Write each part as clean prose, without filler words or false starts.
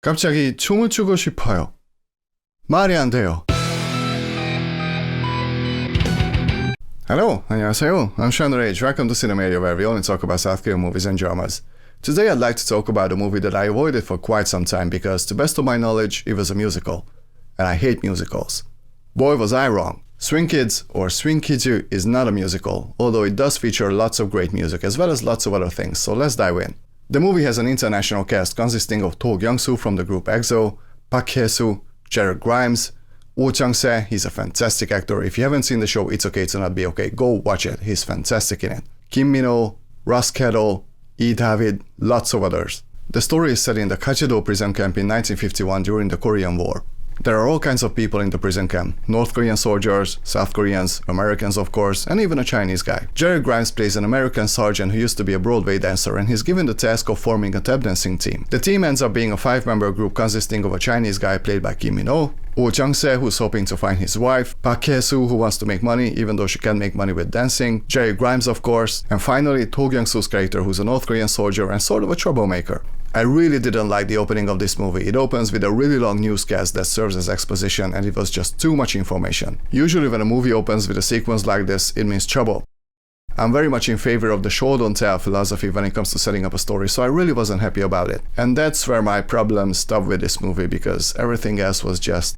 갑자기 춤을 추고 싶어요. 말이 안 돼요. Hello, 안녕하세요. I'm Sean Rage. Welcome to Cinemadia, where we only talk about South Korean movies and dramas. Today I'd like to talk about a movie that I avoided for quite some time because, to the best of my knowledge, it was a musical. And I hate musicals. Boy, was I wrong. Swing Kids, or Swing Kidzu, is not a musical, although it does feature lots of great music as well as lots of other things, so let's dive in. The movie has an international cast consisting of To Kyung-soo from the group EXO, Park Hye-soo, Jared Grimes, Oh Chang-se, he's a fantastic actor. If you haven't seen the show, it's okay to not be okay. Go watch it, he's fantastic in it. Kim Min-ho, Ross Kettle, Lee David, lots of others. The story is set in the Kachedo prison camp in 1951 during the Korean War. There are all kinds of people in the prison camp. North Korean soldiers, South Koreans, Americans of course, and even a Chinese guy. Jared Grimes plays an American sergeant who used to be a Broadway dancer, and he's given the task of forming a tap dancing team. The team ends up being a 5-member group consisting of a Chinese guy played by Kim Min-ho, Oh Chang-se, who's hoping to find his wife, Park Hye-soo, who wants to make money even though she can't make money with dancing, Jared Grimes of course, and finally To Kyung-soo's character, who's a North Korean soldier and sort of a troublemaker. I really didn't like the opening of this movie. It opens with a really long newscast that serves as exposition, and it was just too much information. Usually when a movie opens with a sequence like this, it means trouble. I'm very much in favor of the show don't tell philosophy when it comes to setting up a story, so I really wasn't happy about it. And that's where my problem stopped with this movie, because everything else was just...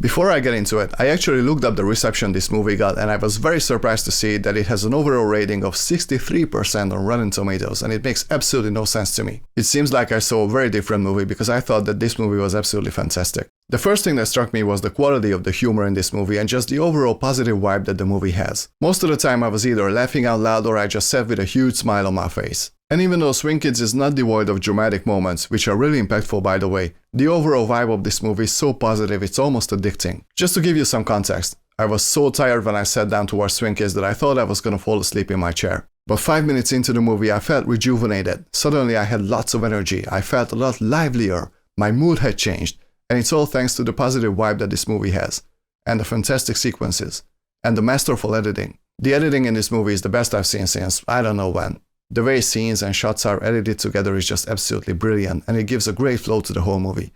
Before I get into it, I actually looked up the reception this movie got, and I was very surprised to see that it has an overall rating of 63% on Rotten Tomatoes, and it makes absolutely no sense to me. It seems like I saw a very different movie because I thought that this movie was absolutely fantastic. The first thing that struck me was the quality of the humor in this movie and just the overall positive vibe that the movie has. Most of the time I was either laughing out loud or I just sat with a huge smile on my face. And even though Swing Kids is not devoid of dramatic moments, which are really impactful by the way, the overall vibe of this movie is so positive it's almost addicting. Just to give you some context, I was so tired when I sat down to watch Swing Kids that I thought I was gonna fall asleep in my chair. But 5 minutes into the movie I felt rejuvenated. Suddenly I had lots of energy, I felt a lot livelier, my mood had changed, and it's all thanks to the positive vibe that this movie has, and the fantastic sequences, and the masterful editing. The editing in this movie is the best I've seen since I don't know when. The way scenes and shots are edited together is just absolutely brilliant, and it gives a great flow to the whole movie.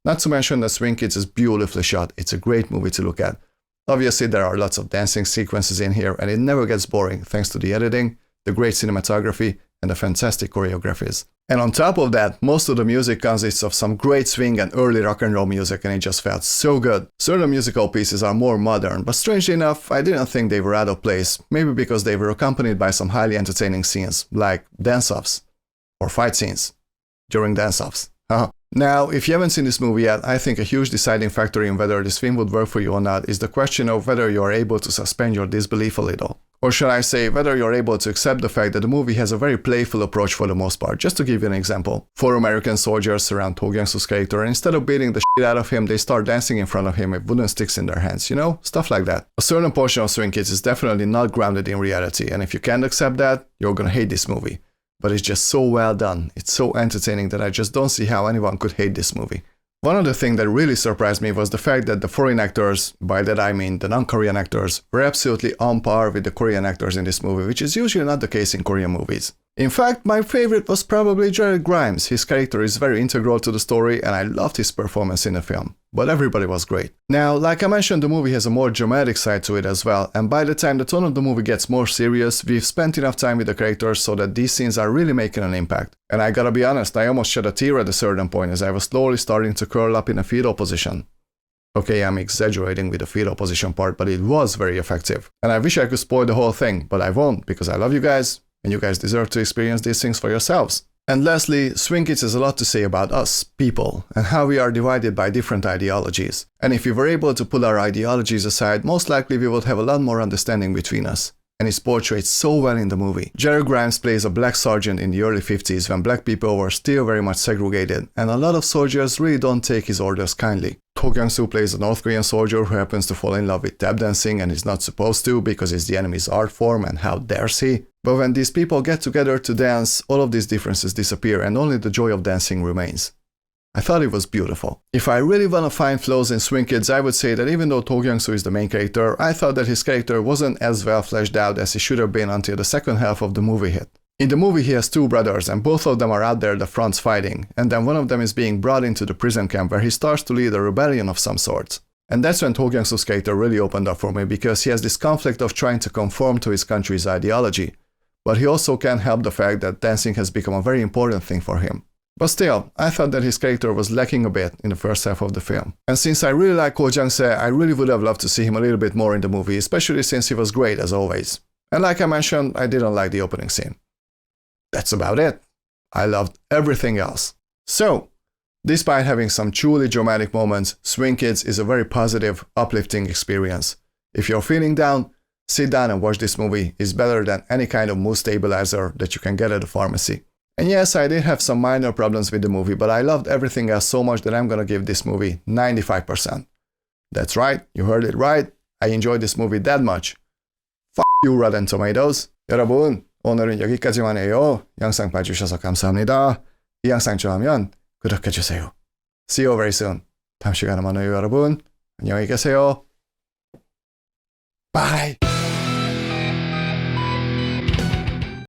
Not to mention that Swing Kids is beautifully shot, it's a great movie to look at. Obviously there are lots of dancing sequences in here, and it never gets boring thanks to the editing, the great cinematography, and the fantastic choreographies. And on top of that, most of the music consists of some great swing and early rock and roll music, and it just felt so good. Certain musical pieces are more modern, but strangely enough, I didn't think they were out of place, maybe because they were accompanied by some highly entertaining scenes, like dance-offs, or fight scenes during dance-offs. Now, if you haven't seen this movie yet, I think a huge deciding factor in whether this film would work for you or not is the question of whether you are able to suspend your disbelief a little. Or should I say, whether you're able to accept the fact that the movie has a very playful approach for the most part. Just to give you an example, 4 American soldiers surround To Kyung-soo's character, and instead of beating the shit out of him, they start dancing in front of him with wooden sticks in their hands, you know? Stuff like that. A certain portion of Swing Kids is definitely not grounded in reality, and if you can't accept that, you're gonna hate this movie. But it's just so well done, it's so entertaining that I just don't see how anyone could hate this movie. One other thing that really surprised me was the fact that the foreign actors, by that I mean the non-Korean actors, were absolutely on par with the Korean actors in this movie, which is usually not the case in Korean movies. In fact, my favorite was probably Jared Grimes. His character is very integral to the story and I loved his performance in the film. But everybody was great. Now, like I mentioned, the movie has a more dramatic side to it as well, and by the time the tone of the movie gets more serious, we've spent enough time with the characters so that these scenes are really making an impact. And I gotta be honest, I almost shed a tear at a certain point as I was slowly starting to curl up in a fetal position. Okay, I'm exaggerating with the fetal position part, but it was very effective. And I wish I could spoil the whole thing, but I won't, because I love you guys, and you guys deserve to experience these things for yourselves. And lastly, Swing Kids has a lot to say about us, people, and how we are divided by different ideologies. And if we were able to put our ideologies aside, most likely we would have a lot more understanding between us. And it's portrayed so well in the movie. Jared Grimes plays a black sergeant in the early 50s when black people were still very much segregated, and a lot of soldiers really don't take his orders kindly. To Kyung-soo plays a North Korean soldier who happens to fall in love with tap dancing and is not supposed to because it's the enemy's art form and how dares he. But when these people get together to dance, all of these differences disappear and only the joy of dancing remains. I thought it was beautiful. If I really want to find flaws in Swing Kids, I would say that even though To Kyung-soo is the main character, I thought that his character wasn't as well fleshed out as he should have been until the second half of the movie hit. In the movie he has two brothers and both of them are out there at the fronts fighting, and then one of them is being brought into the prison camp where he starts to lead a rebellion of some sort. And that's when To Kyung-soo's character really opened up for me, because he has this conflict of trying to conform to his country's ideology, but he also can't help the fact that dancing has become a very important thing for him. But still, I thought that his character was lacking a bit in the first half of the film. And since I really like Ko Jung-se, I really would have loved to see him a little bit more in the movie, especially since he was great as always. And like I mentioned, I didn't like the opening scene. That's about it. I loved everything else. So, despite having some truly dramatic moments, Swing Kids is a very positive, uplifting experience. If you're feeling down, sit down and watch this movie. It's better than any kind of mood stabilizer that you can get at the pharmacy. And yes, I did have some minor problems with the movie, but I loved everything else so much that I'm gonna give this movie 95%. That's right, you heard it right. I enjoyed this movie that much. F*** you, Rotten Tomatoes. 여러분, 오늘은 여기까지만 해요. 영상 봐주셔서 감사합니다. 이 영상 좋아하면 구독해주세요. See you very soon. 다음 시간에 만나요, 여러분. 안녕히 계세요. Bye!